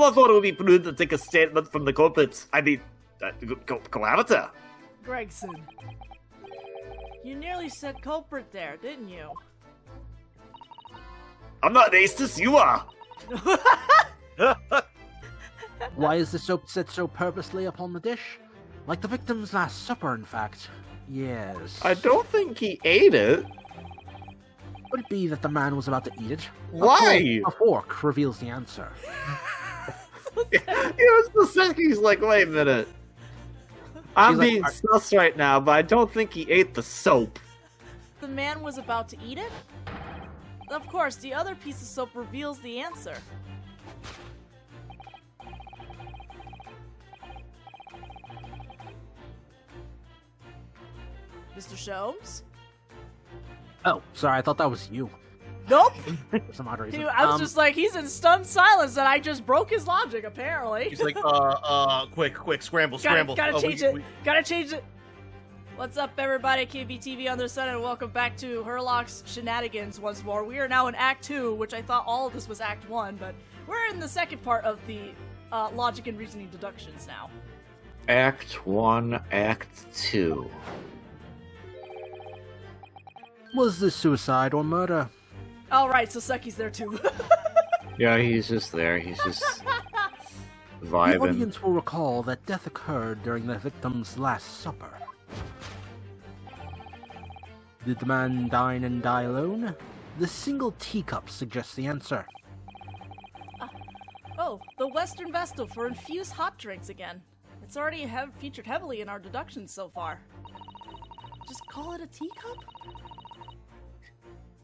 I thought it would be prudent to take a statement from the culprits. I mean, collaborator. Gregson, you nearly said culprit there, didn't you? I'm not an aces, you are. Why is the soap set so purposely upon the dish? Like the victim's last supper, in fact. Yes. I don't think he ate it. Could it be that the man was about to eat it? Why? A fork reveals the answer. He was the second. He's like, wait a minute. I'm He's like, being sus right now, but I don't think he ate the soap. The man was about to eat it? Of course, the other piece of soap reveals the answer. Mr. Sholmes? Oh, sorry, I thought that was you. Nope! For some odd reason. I was just like, he's in stunned silence, and I just broke his logic, apparently. He's like, quick, scramble. Gotta change it. What's up, everybody? KBTV on the Sun, and welcome back to Herlock's Shenanigans once more. We are now in Act 2, which I thought all of this was Act 1, but we're in the second part of the logic and reasoning deductions now. Act 1, Act 2. Was this suicide or murder? Alright, so Seki's there too. Yeah, he's just there. He's just The vibing. audience will recall that death occurred during the victim's last supper. Did the man dine and die alone? The single teacup suggests the answer. Oh, the Western Vestal for infused hot drinks again. It's already featured heavily in our deductions so far. Just call it a teacup?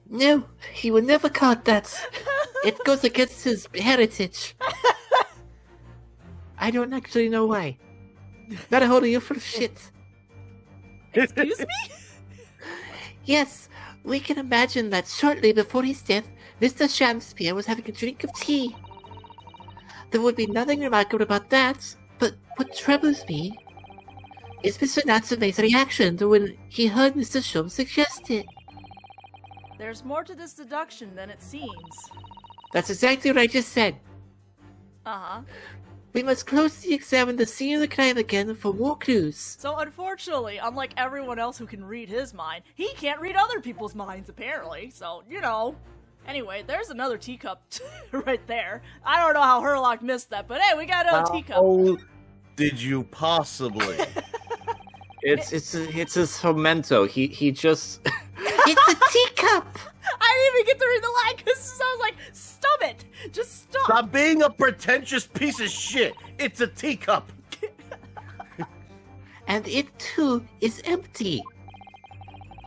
No, he would never call it that. It goes against his heritage. I don't actually know why. Not a hold of you for shit. Excuse me? Yes, we can imagine that shortly before his death, Mr. Shamspeare was having a drink of tea. There would be nothing remarkable about that, but what troubles me is Mr. Natsume's reaction to when he heard Mr. Shum suggest it. There's more to this deduction than it seems. That's exactly what I just said. Uh-huh. We must closely examine the scene of the crime again for more clues. So unfortunately, unlike everyone else who can read his mind, he can't read other people's minds, apparently. So, you know. Anyway, there's another teacup right there. I don't know how Herlock missed that, but hey, we got another teacup. Oh, did you possibly? It's his memento. He just It's a teacup! I didn't even get to read the line because I was like, stop it! Just stop! Stop being a pretentious piece of shit. It's a teacup. And it too is empty.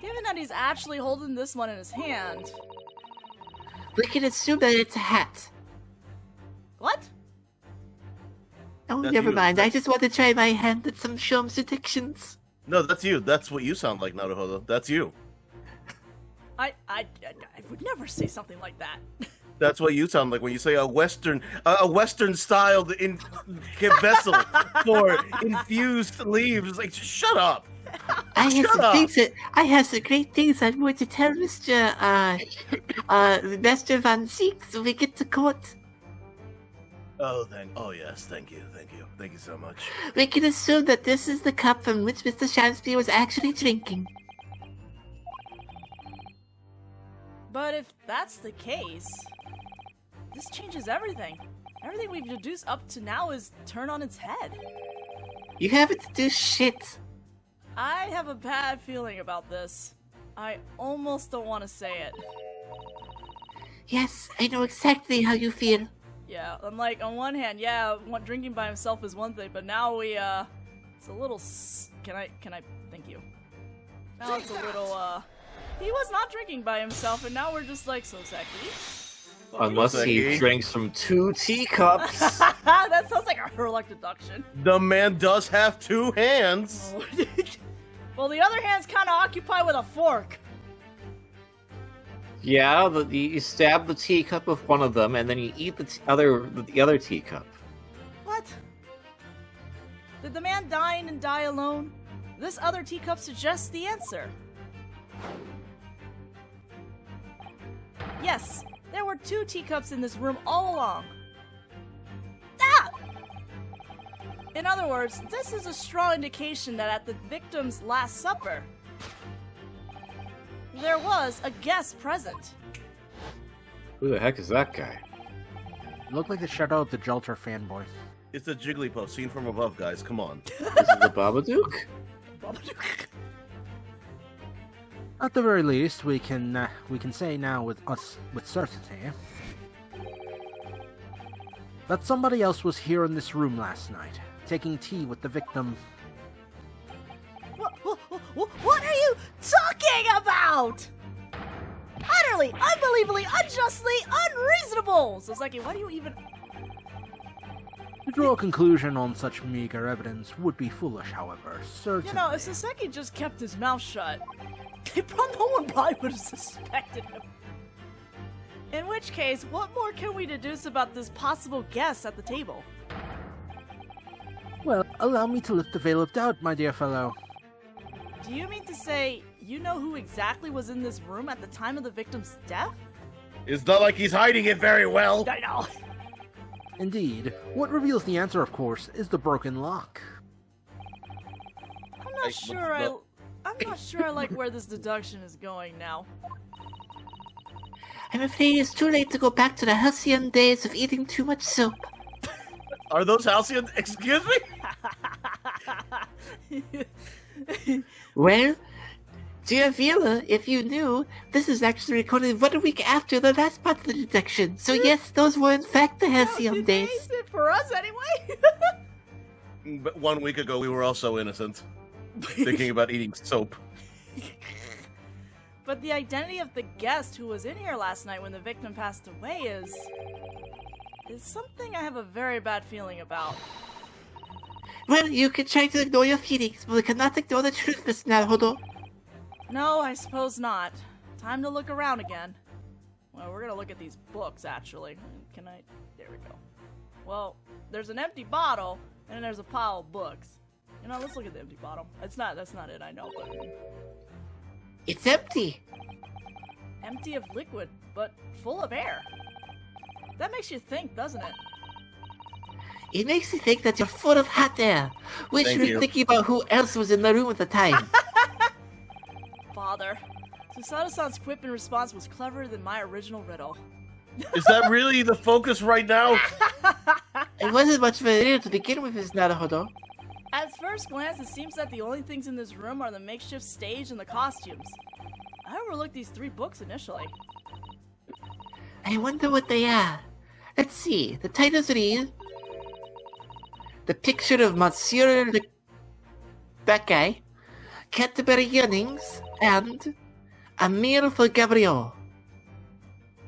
Given that he's actually holding this one in his hand. We can assume that it's a hat. What? Oh, That's never you. mind. I just want to try my hand at some Shom's detections. No, that's you. That's what you sound like, Naruhodo. That's you. I would never say something like that. That's what you sound like when you say a Western styled vessel for infused leaves. Like, just shut up. I Shut up. have some great things I'm going to tell Mr. Master Van Zeek when we get to court. Oh yes, thank you so much. We can assume that this is the cup from which Mr. Shamspeare was actually drinking. But if that's the case, this changes everything. Everything we've deduced up to now is turned on its head. You haven't to do shit. I have a bad feeling about this. I almost don't want to say it. Yes, I know exactly how you feel. Yeah, I'm like, on one hand, yeah, drinking by himself is one thing, but now we, it's a little, can I, thank you. Now it's a little, he was not drinking by himself, and now we're just like, so Seki. unless he drinks from 2 teacups. That sounds like a Herlock deduction. The man does have 2 hands. Oh. Well, the other hand's kind of occupied with a fork. Yeah, you stab the teacup with one of them, and then you eat the other teacup. What? Did the man dine and die alone? This other teacup suggests the answer. Yes, there were 2 teacups in this room all along. In other words, this is a strong indication that at the victim's Last Supper, there was a guest present. Who the heck is that guy? Looked like the shadow of the Jolter fanboy. It's a Jigglypuff seen from above, guys. Come on. This is the Babadook? At the very least, we can say now with certainty that somebody else was here in this room last night, taking tea with the victim. What are you talking about? Utterly, unbelievably, unjustly unreasonable! Soseki, why do you even... To draw a conclusion on such meager evidence would be foolish, however. Certainly. You know, if Soseki just kept his mouth shut, no one probably would have suspected him. In which case, what more can we deduce about this possible guest at the table? Well, allow me to lift the veil of doubt, my dear fellow. Do you mean to say you know who exactly was in this room at the time of the victim's death? It's not like he's hiding it very well. I know. Indeed. What reveals the answer, of course, is the broken lock. I'm not sure I like where this deduction is going now. I'm afraid it's too late to go back to the halcyon days of eating too much soup. Are those halcyon? Excuse me? Well, dear viewer, if you knew, this is actually recorded 1 week after the last part of the deduction. So yes, those were in fact the halcyon days. For us, anyway. But 1 week ago, we were also innocent, thinking about eating soap. But the identity of the guest who was in here last night when the victim passed away is something I have a very bad feeling about. Well, you can try to ignore your feelings, but we cannot ignore the truth, Mr. Naruhodo. No, I suppose not. Time to look around again. Well, we're gonna look at these books, actually. Can I? There we go. Well, there's an empty bottle, and then there's a pile of books. You know, let's look at the empty bottle. That's not it, I know, but... It's empty. Empty of liquid, but full of air. That makes you think, doesn't it? It makes me think that you're full of hot air. We should be thinking about who else was in the room at the time. Father. Susato-san's quip in response was cleverer than my original riddle. Is that really the focus right now? It wasn't much of a riddle to begin with, Mr. Naruhodo. At first glance, it seems that the only things in this room are the makeshift stage and the costumes. I overlooked these 3 books initially. I wonder what they are. Let's see. The titles read... The Picture of Monsieur that guy, Canterbury Yearnings, and A Meal for Gabriel.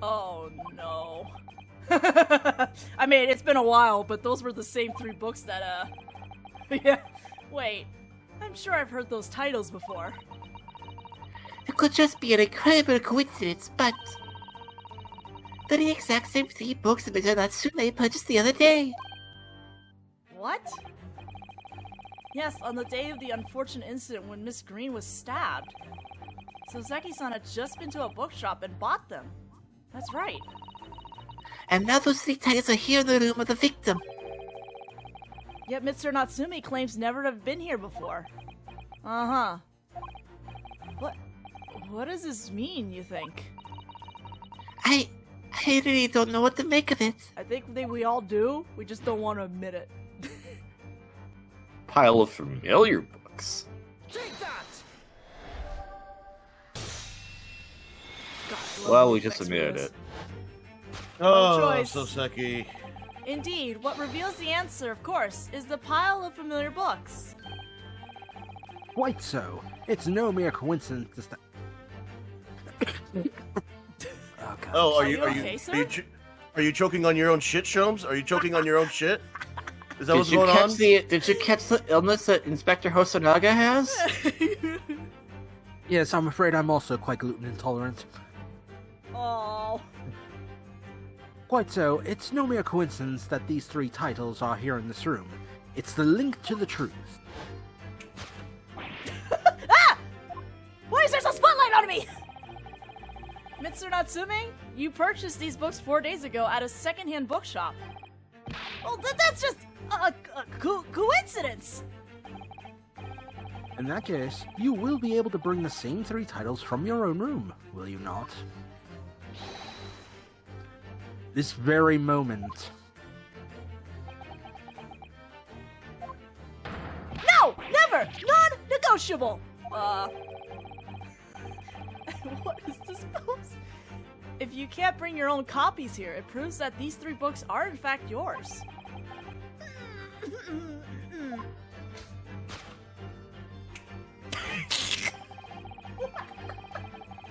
Oh no. I mean, it's been a while, but those were the same 3 books that, yeah. Wait. I'm sure I've heard those titles before. It could just be an incredible coincidence, but... They're the exact same 3 books that Mr. Natsume purchased the other day. What? Yes, on the day of the unfortunate incident when Miss Green was stabbed. Soseki-san had just been to a bookshop and bought them. That's right. And now those 3 titles are here in the room of the victim. Yet Mr. Natsume claims never to have been here before. Uh-huh. What does this mean, you think? I really don't know what to make of it. I think we all do. We just don't want to admit it. Pile of familiar books. Take that! God, Well, we just admitted it. Oh, choice. Soseki. Indeed, what reveals the answer, of course, is the pile of familiar books. Quite so. It's no mere coincidence that... Oh, God. Oh, Are you okay, sir? Are you choking on your own shit, Shomes? Are you choking on your own shit? Is that what's Did you going catch on? did you catch the illness that Inspector Hosonaga has? Yes, I'm afraid I'm also quite gluten intolerant. Oh. Quite so, it's no mere coincidence that these 3 titles are here in this room. It's the link to the truth. Ah! Why is there a spotlight on me? Mr. Natsume, you purchased these books 4 days ago at a secondhand bookshop. Well, that's just coincidence. In that case, you will be able to bring the same 3 titles from your own room, will you not? This very moment. No! Never! Non-negotiable! What is this pose? If you can't bring your own copies here, it proves that these 3 books are in fact yours.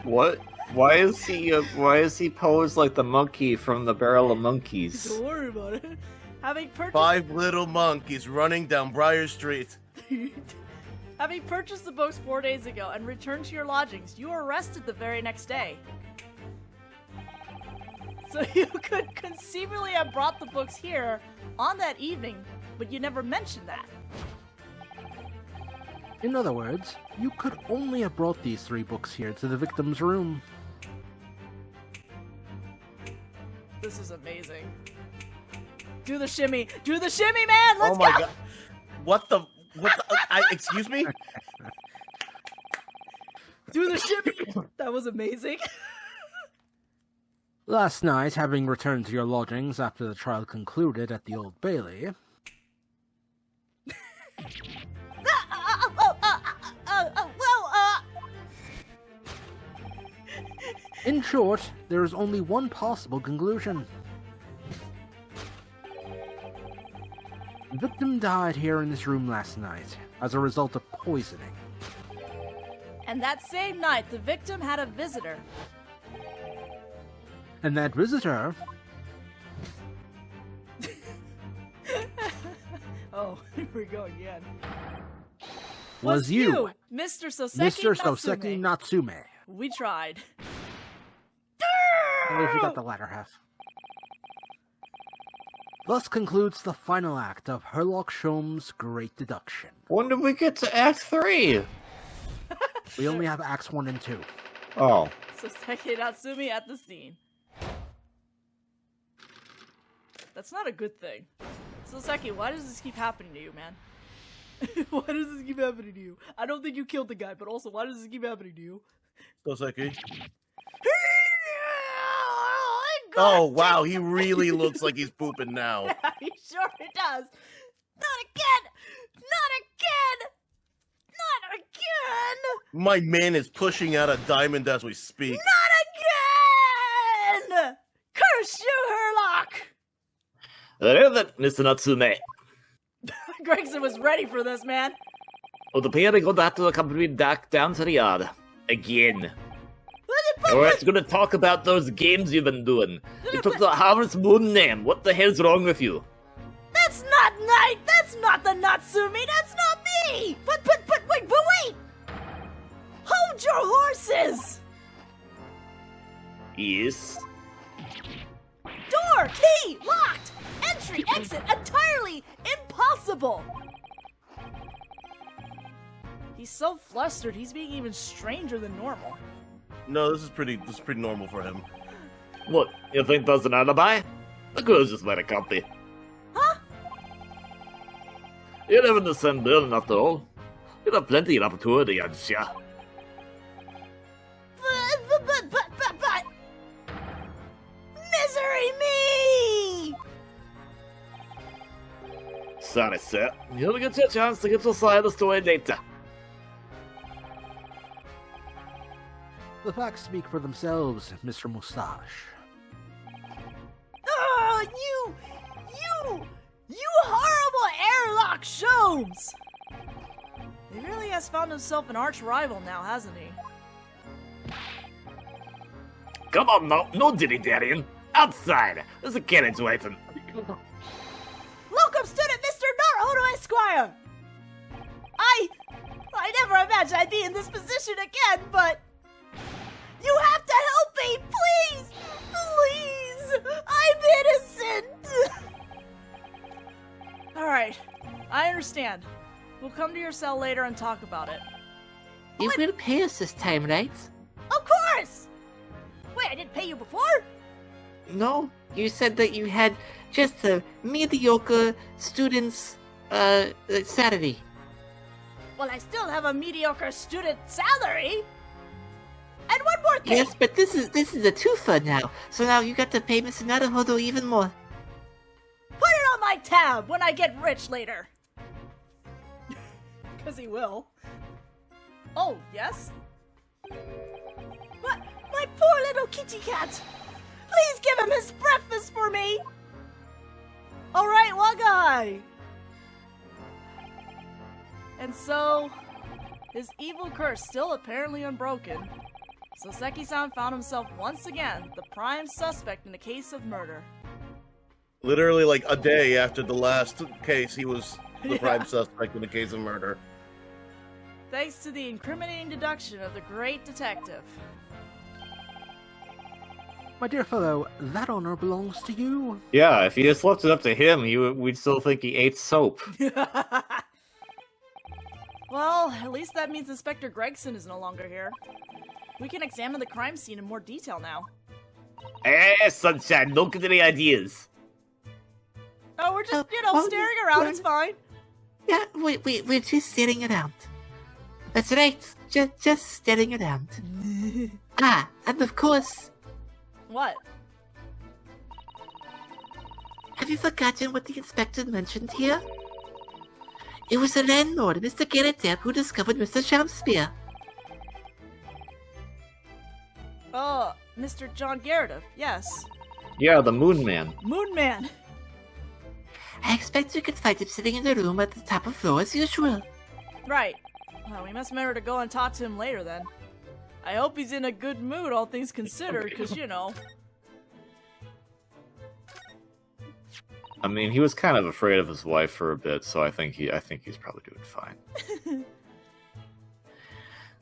What? Why is he posed like the monkey from the Barrel of Monkeys? Don't worry about it. Having purchased 5 little monkeys running down Briar Street. Having purchased the books 4 days ago and returned to your lodgings, you were arrested the very next day. So you could conceivably have brought the books here on that evening, but you never mentioned that. In other words, you could only have brought these 3 books here to the victim's room. This is amazing. Do the shimmy! Do the shimmy, man! Let's Oh my go! god. What the excuse me? Do the shimmy! That was amazing. Last night, having returned to your lodgings after the trial concluded at the Old Bailey, in short, there is only one possible conclusion. The victim died here in this room last night as a result of poisoning. And that same night, the victim had a visitor. And that visitor Oh, here we go again. was you, Mr. Soseki Mr. Natsume. Soseki Natsume. We tried. At least you got the latter half. Thus concludes the final act of Herlock Sholmes' Great Deduction. When did we get to Act 3? We only have Acts 1 and 2. Oh. Soseki Natsume at the scene. That's not a good thing. Soseki, why does this keep happening to you, man? Why does this keep happening to you? I don't think you killed the guy, but also, why does this keep happening to you? Soseki. Oh wow, he really looks like he's pooping now. He sure does. Not again! Not again! Not again! My man is pushing out a diamond as we speak. Not again! Curse you, Herlock! Hello there, Mr. Natsume. Gregson was ready for this, man. Would appear to go back to accompany Dak down to the yard. Again. We're gonna talk about those games you've been doing. You took the Harvest Moon name. What the hell's wrong with you? That's not Knight! That's not the Natsume! That's not me! But wait! Hold your horses! Yes. Door! Key! Locked! Entry, exit, entirely impossible! He's so flustered, he's being even stranger than normal. No, this is pretty normal for him. What, you think that's an alibi? The girls just made a copy. Huh? You live in the same building after all. You have plenty of opportunity, hadn't ya? But... Misery me! Sorry, sir. You'll get your chance to get your side of the story later. The facts speak for themselves, Mr. Mustache. Oh, you horrible airlock Sholmes! He really has found himself an arch rival now, hasn't he? Come on now, no dilly-dallying. Outside, there's a carriage waiting. Locum student Mr. Naruhodo Esquire! I never imagined I'd be in this position again, but... You have to help me, please! Please! I'm innocent! Alright, I understand. We'll come to your cell later and talk about it. You will pay us this time, right? Of course! Wait, I didn't pay you before? No, you said that you had just a mediocre student's Saturday. Well, I still have a mediocre student salary. And one more thing. Yes, but this is a twofer now. So now you got to pay Mr. Naruhodo even more. Put it on my tab when I get rich later. Because he will. Oh, yes? What? My poor little kitty cat. Please give him his breakfast for me. All right, Wagai. And so, his evil curse still apparently unbroken. So Seki-san found himself once again the prime suspect in a case of murder. Literally, like a day after the last case, he was the prime suspect in the case of murder. Thanks to the incriminating deduction of the great detective. My dear fellow, that honor belongs to you. Yeah, if you just left it up to him, we'd still think he ate soap. Well, at least that means Inspector Gregson is no longer here. We can examine the crime scene in more detail now. Sunshine, don't get any ideas. Oh, we're just, well, staring around, it's fine. Yeah, we're just staring around. That's right, just staring around. And of course, What? have you forgotten what the inspector mentioned here? It was the landlord, Mr. Garrett, who discovered Mr. Shamspear. Oh, Mr. John Garrett, yes. Yeah, the Moon Man. Moon Man. I expect you can find him sitting in the room at the top of floor as usual. Right. Well, we must remember to go and talk to him later then. I hope he's in a good mood, all things considered, because, I mean, he was kind of afraid of his wife for a bit, so I think he's probably doing fine.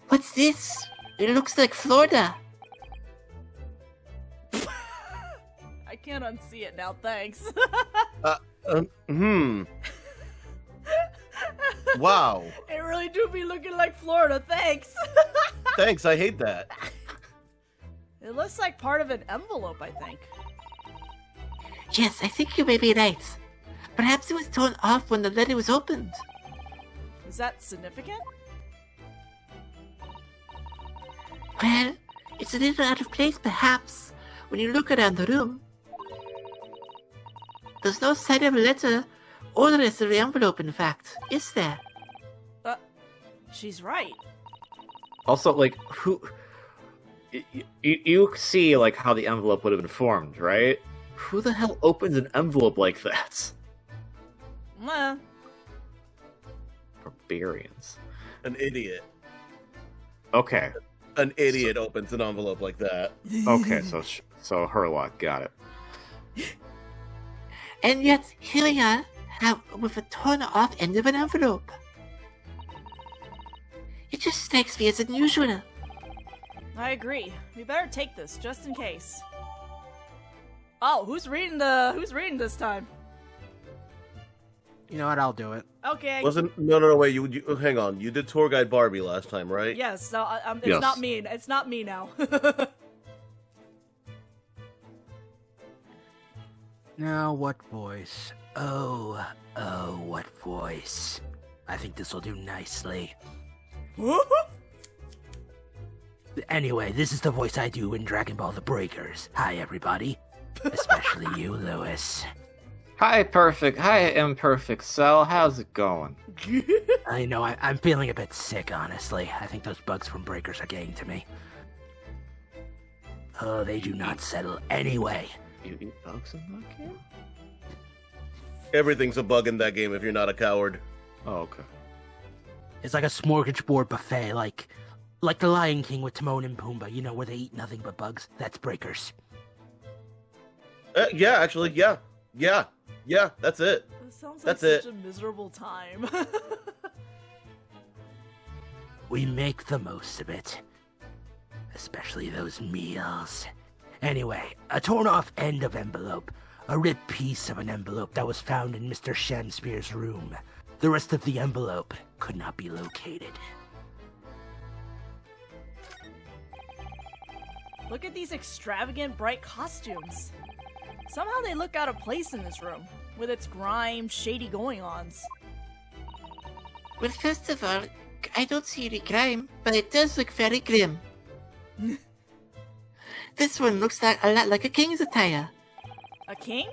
What's this? It looks like Florida. I can't unsee it now, thanks. Wow. It really do be looking like Florida, thanks. Thanks, I hate that. It looks like part of an envelope, I think. Yes, I think you may be right. Perhaps it was torn off when the letter was opened. Is that significant? Well, it's a little out of place, perhaps, when you look around the room. There's no sign of a letter or the rest of the envelope, in fact, is there? She's right. Also, like, who... You see, like, how the envelope would have been formed, right? Who the hell opens an envelope like that? Barbarians. An idiot. Okay. An idiot opens an envelope like that. Okay, so Herlock, got it. And yet, here we are, with a torn off end of an envelope. It just strikes me as unusual. I agree. We better take this, just in case. Oh, who's reading this time? You know what? I'll do it. Okay. No, wait, you hang on. You did Tour Guide Barbie last time, right? Yes, so it's Yes. not me. It's not me now. Now, what voice? Oh, what voice? I think this will do nicely. Anyway, this is the voice I do in Dragon Ball The Breakers. Hi, everybody. Especially you, Lewis. Hi, Imperfect Cell. How's it going? I know, I'm feeling a bit sick, honestly. I think those bugs from Breakers are getting to me. Oh, they do not settle anyway. You eat bugs in that game? Everything's a bug in that game if you're not a coward. Oh, okay. It's like a smorgasbord buffet, like the Lion King with Timon and Pumbaa, you know, where they eat nothing but bugs. That's Breakers. Yeah, actually, yeah, that's it. This sounds like That's such it. a miserable time. We make the most of it. Especially those meals. Anyway, a torn off end of envelope. A ripped piece of an envelope that was found in Mr. Shamspear's room. The rest of the envelope could not be located. Look at these extravagant, bright costumes. Somehow they look out of place in this room, with its grime, shady going-ons. Well, first of all, I don't see any crime, but it does look very grim. This one looks like a lot like a king's attire. A king?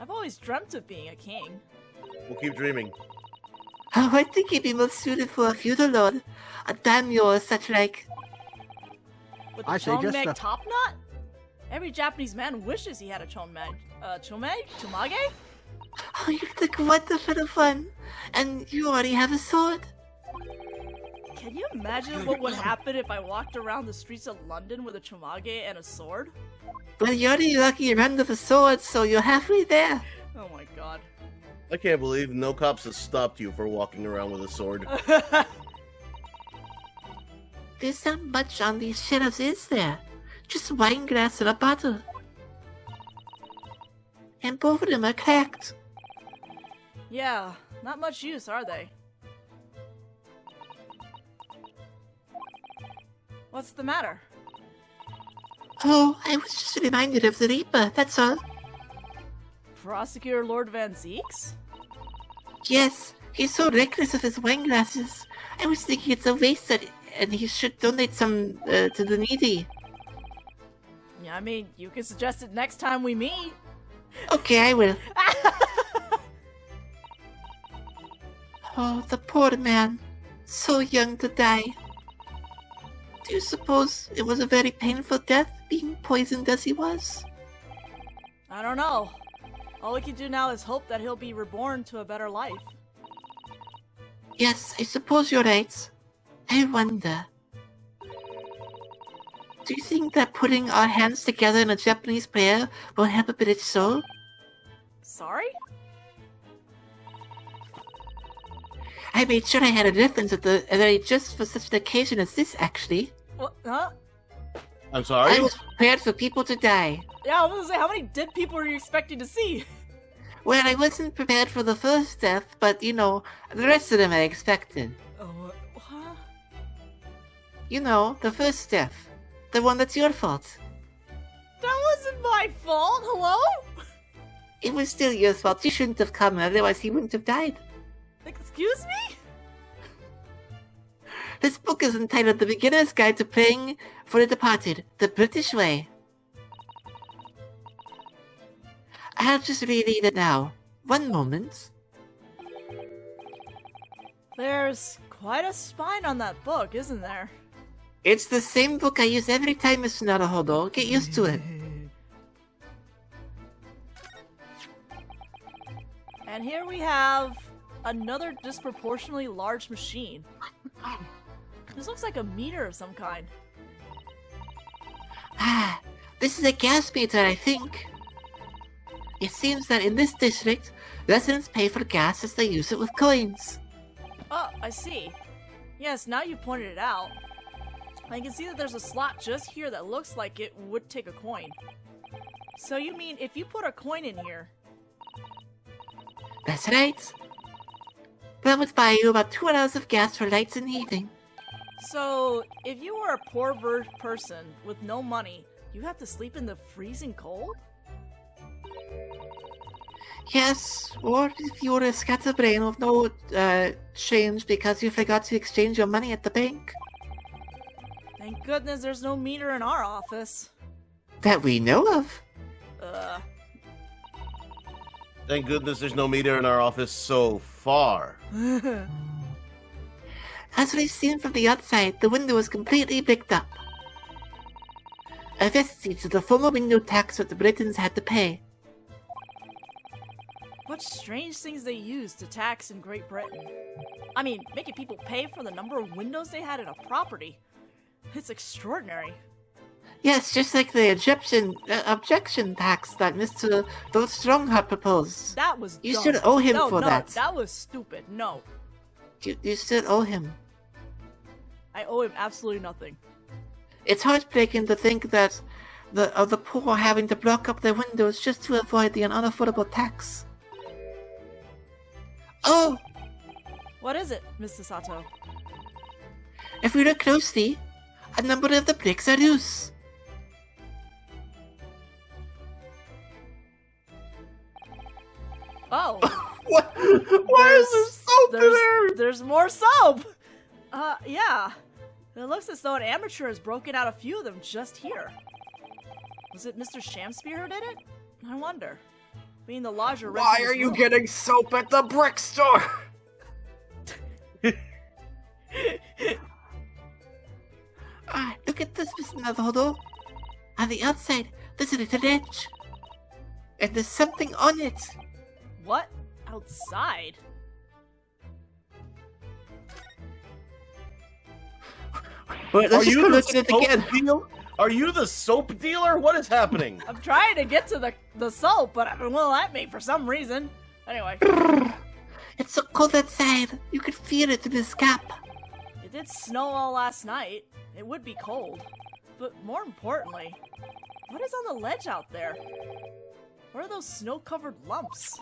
I've always dreamt of being a king. We'll keep dreaming. Oh, I think he'd be most suited for a feudal lord, a daimyo or such like. With the I say just chonmeg a- top knot? Every Japanese man wishes he had a chonmeg. Chomage? Oh, you look wonderful fun, and you already have a sword. Can you imagine what would happen if I walked around the streets of London with a chomage and a sword? Well, you're already lucky around with a sword, so you're halfway there. Oh my god. I can't believe no cops have stopped you for walking around with a sword. There's not much on these shelves, is there? Just wine glass and a bottle. And both of them are cracked. Yeah, not much use, are they? What's the matter? Oh, I was just reminded of the Reaper, that's all. Prosecutor Lord Van Zeeks? Yes, he's so reckless of his wine glasses. I was thinking it's a waste and he should donate some to the needy. Yeah, I mean, you can suggest it next time we meet. Okay, I will. Oh, the poor man. So young to die. Do you suppose it was a very painful death, being poisoned as he was? I don't know. All we can do now is hope that he'll be reborn to a better life. Yes, I suppose you're right. I wonder. Do you think that putting our hands together in a Japanese prayer will help a bit its soul? Sorry? I made sure I had a reference at the very just for such an occasion as this, actually. What? Huh? I'm sorry? I was prepared for people to die. Yeah, I was gonna say, how many dead people are you expecting to see? Well, I wasn't prepared for the first death, but, you know, the rest of them I expected. What? You know, the first death. The one that's your fault. That wasn't my fault, hello? It was still your fault. You shouldn't have come, otherwise he wouldn't have died. Excuse me? This book is entitled The Beginner's Guide to Praying for the Departed, the British Way. I'll just reread it now. One moment. There's quite a spine on that book, isn't there? It's the same book I use every time, Mr. Naruhodo. Get used to it. And here we have another disproportionately large machine. This looks like a meter of some kind. Ah, this is a gas meter, I think. It seems that in this district, residents pay for gas as they use it with coins. Oh, I see. Yes, now you pointed it out. I can see that there's a slot just here that looks like it would take a coin. So you mean if you put a coin in here... That's right. That would buy you about 2 hours of gas for lights and heating. So, if you were a poor person with no money, you have to sleep in the freezing cold? Yes, or if you were a scatterbrain with no change because you forgot to exchange your money at the bank. Thank goodness there's no meter in our office. That we know of. Thank goodness there's no meter in our office so far. As we've seen from the outside, the window is completely bricked up. A vestige of the former window tax that the Britons had to pay. What strange things they used to tax in Great Britain. I mean, making people pay for the number of windows they had in a property. It's extraordinary. Yes, just like the objection tax that Mr. Strongheart proposed. That was You dumb. still owe him no, for no, that. that was stupid. No. You still owe him. I owe him absolutely nothing. It's heartbreaking to think that the poor are having to block up their windows just to avoid the unaffordable tax. Oh! What is it, Mr. Sato? If we look closely, a number of the bricks are loose. Oh, What? Why is there soap in there? there's more soap. Yeah. It looks as though an amateur has broken out a few of them just here. Was it Mr. Shamspear who did it? I wonder. Being the lodger. Why are you getting soap at the brick store? Look at this, Mr. Naruto. On the outside, there's a little edge. And there's something on it. What? Outside? Wait, let's just go look at it again. dealer? Are you the soap dealer? What is happening? I'm trying to get to the soap, but it won't let me for some reason. Anyway. It's so cold outside. You can feel it through this gap. It did snow all last night. It would be cold. But more importantly, what is on the ledge out there? What are those snow-covered lumps?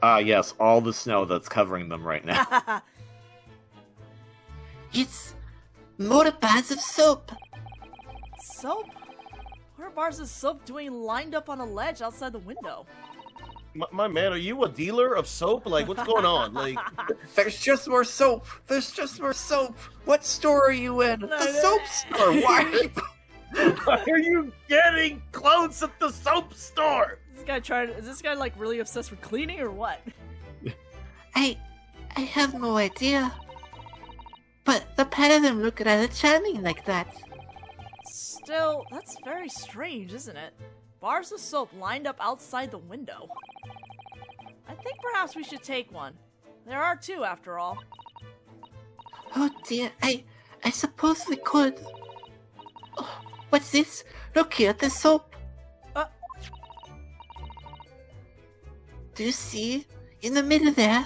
Yes, all the snow that's covering them right now. It's more bars of soap. Soap? What are bars of soap doing lined up on a ledge outside the window? My man, are you a dealer of soap? Like, what's going on? Like, There's just more soap. There's just more soap. What store are you in? The soap store. Why are you... why are you getting clothes at the soap store? Is this guy like really obsessed with cleaning or what? I have no idea. But the pair of them look rather charming like that. Still, that's very strange, isn't it? Bars of soap lined up outside the window. I think perhaps we should take one. There are two, after all. Oh dear, I suppose we could. Oh, what's this? Look here, the soap. Do you see? In the middle there?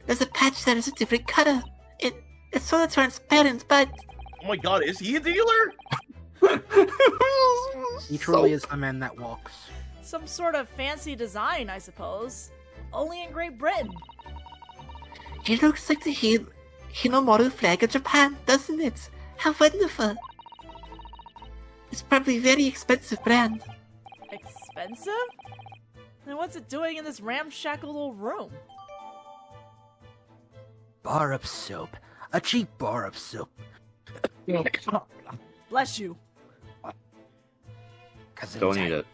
There's a patch that is a different color. It's sort of transparent, but... Oh my god, is he a dealer? He truly is the man that walks. Some sort of fancy design, I suppose. Only in Great Britain. It looks like the Hinomaru flag of Japan, doesn't it? How wonderful. It's probably a very expensive brand. Expensive? Then what's it doing in this ramshackle little room? Bar of soap. A cheap bar of soap. Bless you. Don't eat it.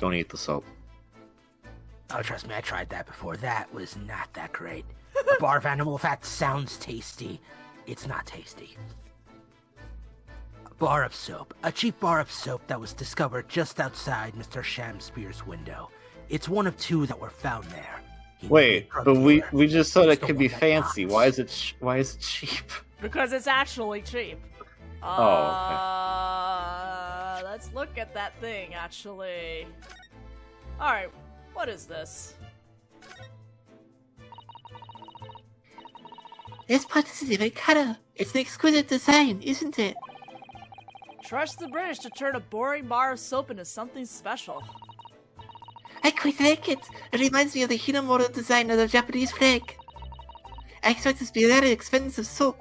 Don't eat the soap. Oh, trust me, I tried that before. That was not that great. A bar of animal fat sounds tasty. It's not tasty. A bar of soap. A cheap bar of soap that was discovered just outside Mr. Shamspear's window. It's one of two that were found there. He was a Wait, drug but we dealer. just said it Just the could be one that fancy. knocks. Why is it cheap? Because it's actually cheap. Oh, Let's look at that thing, actually. Alright, what is this? This part is a different color. It's an exquisite design, isn't it? Trust the British to turn a boring bar of soap into something special. I quite like it. It reminds me of the Hinomaru design of the Japanese flag. I expect this to be a very expensive soap.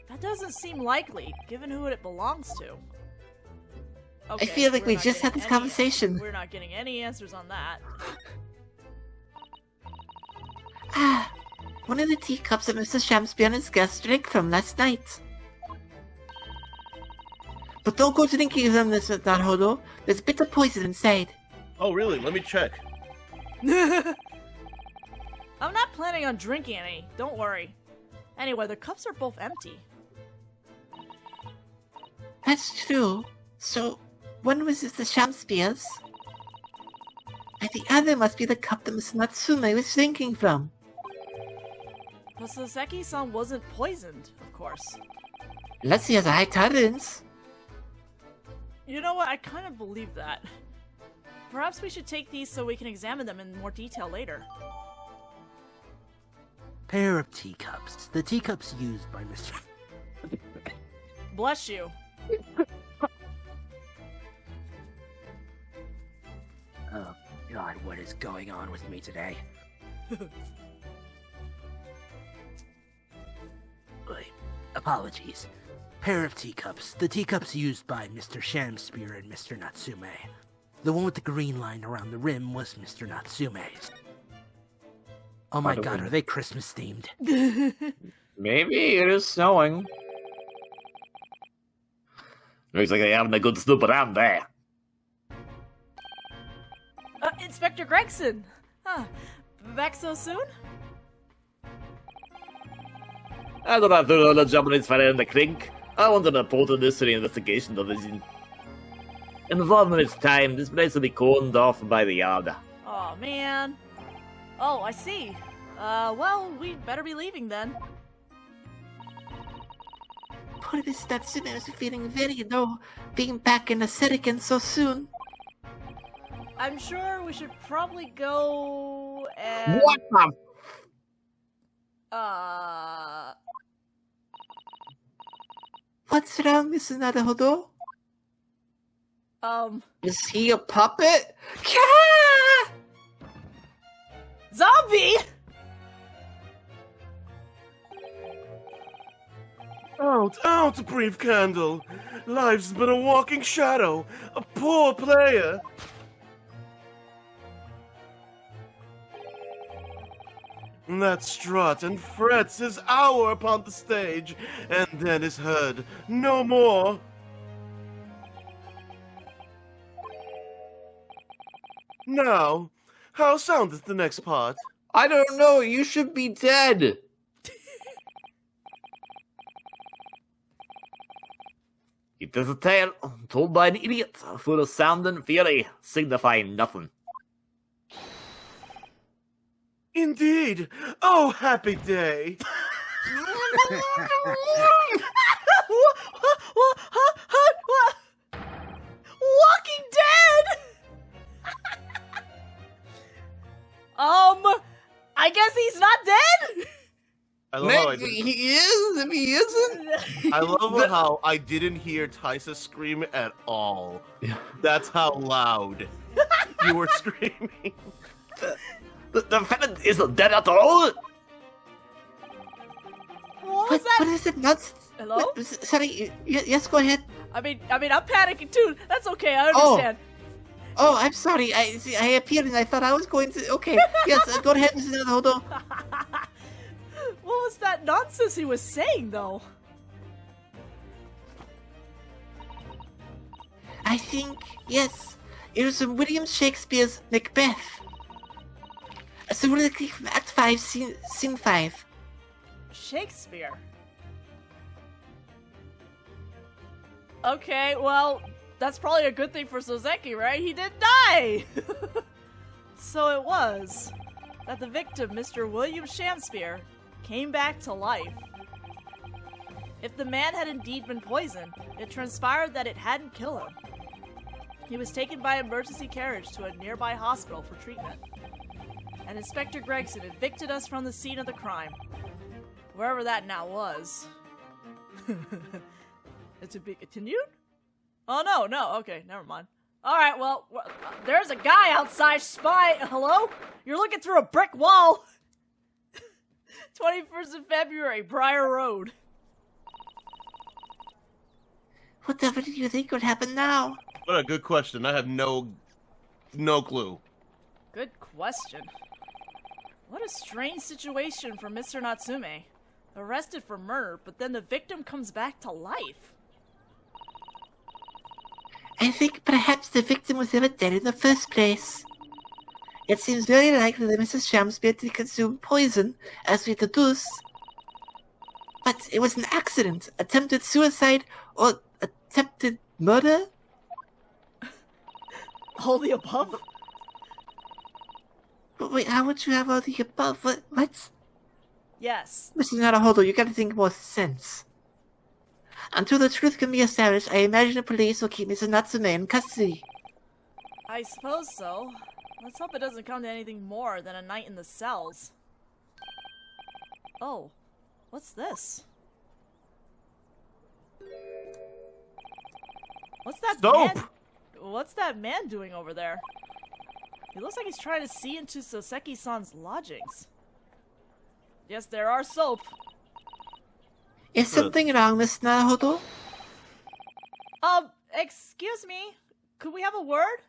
That doesn't seem likely, given who it belongs to. I feel like we're we not just had getting this any- conversation. We're not getting any answers on that. One of the teacups that Mr. Shamspear and his guests drank from last night. But don't go drinking from this, Naruto. There's bitter poison inside. Oh, really? Let me check. I'm not planning on drinking any, don't worry. Anyway, the cups are both empty. That's true. So, one was Mr. Shamspear's, and the other must be the cup that Mr. Natsume was drinking from. But Saseki-san wasn't poisoned, of course. Unless he has a high tolerance. You know what? I kind of believe that. Perhaps we should take these so we can examine them in more detail later. Pair of teacups. The teacups used by Mr. Bless you. Oh, God, what is going on with me today? Wait, apologies. Pair of teacups. The teacups used by Mr. Shamspear and Mr. Natsume. The one with the green line around the rim was Mr. Natsume's. Oh my god, are they Christmas themed? Maybe it is snowing. Looks like they're having a good snoop around there. Inspector Gregson! Huh. Back so soon? I don't have to know the Japanese fire in the clink. I want to report a mystery investigation of this. In 5 minutes' time, this place will be cordoned off by the yard. Oh man. Oh, I see. Well, we'd better be leaving then. Poor Miss Natsume was feeling very low, being back in the set again so soon. I'm sure we should probably go and... What the? What's wrong, Mrs. Naruhodo? Is he a puppet? Kah! Zombie! Out, brief candle. Life's been a walking shadow, a poor player. That strut and frets his hour upon the stage, and then is heard no more. Now, how soundeth the next part? I don't know. You should be dead. It is a tale told by an idiot, full of sound and fury, signifying nothing. Indeed. Oh, happy day. Walking Dead! I guess he's not dead? I love how I Maybe didn't, he is. If he isn't, I love how I didn't hear Taisa scream at all. That's how loud you were screaming. The defendant isn't dead at all! What was that? What is it? Not... Hello? What, sorry, yes, go ahead. I mean, I'm panicking too. That's okay, I understand. Oh, I'm sorry. I appeared and I thought I was going to... Okay, yes, go ahead, Mrs. Naruhodo. What was that nonsense he was saying, though? I think, yes, it was from William Shakespeare's Macbeth. Soliloquy from Act 5, Scene 5. Shakespeare. Okay, well, that's probably a good thing for Soseki, right? He didn't die! So it was that the victim, Mr. William Shakespeare, came back to life. If the man had indeed been poisoned, it transpired that it hadn't killed him. He was taken by emergency carriage to a nearby hospital for treatment. And Inspector Gregson evicted us from the scene of the crime. Wherever that now was. It's to be continued? Oh, no, okay, never mind. Alright, well, there's a guy outside spying. Hello? You're looking through a brick wall! 21st of February, Briar Road. Whatever do you think would happen now? What a good question. I have no clue. Good question. What a strange situation for Mr. Natsume. Arrested for murder, but then the victim comes back to life. I think perhaps the victim was never dead in the first place. It seems very likely that Mrs. Shamspeare did consume poison, as we deduce. But it was an accident, attempted suicide, or attempted murder? All the above? But wait, how would you have all the above? What? Yes. Mr. Naruhodo, you gotta think more sense. Until the truth can be established, I imagine the police will keep Mrs. Natsume in custody. I suppose so. Let's hope it doesn't come to anything more than a night in the cells. Oh, what's this? What's that Soap! man? What's that man doing over there? He looks like he's trying to see into Soseki-san's lodgings. Yes, there are soap. Is something wrong, Miss Naruhodo? Excuse me. Could we have a word?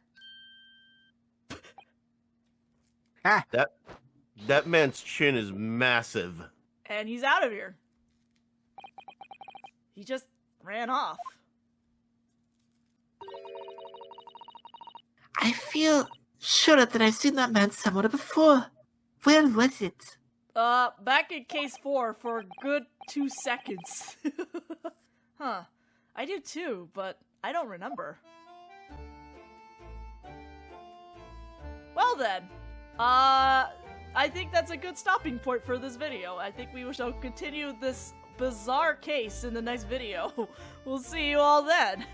That man's chin is massive. And he's out of here. He just ran off. I feel sure that I've seen that man somewhere before. Where was it? Back in case 4 for a good 2 seconds. Huh. I do too, but I don't remember. Well then, I think that's a good stopping point for this video. I think we shall continue this bizarre case in the next video. We'll see you all then.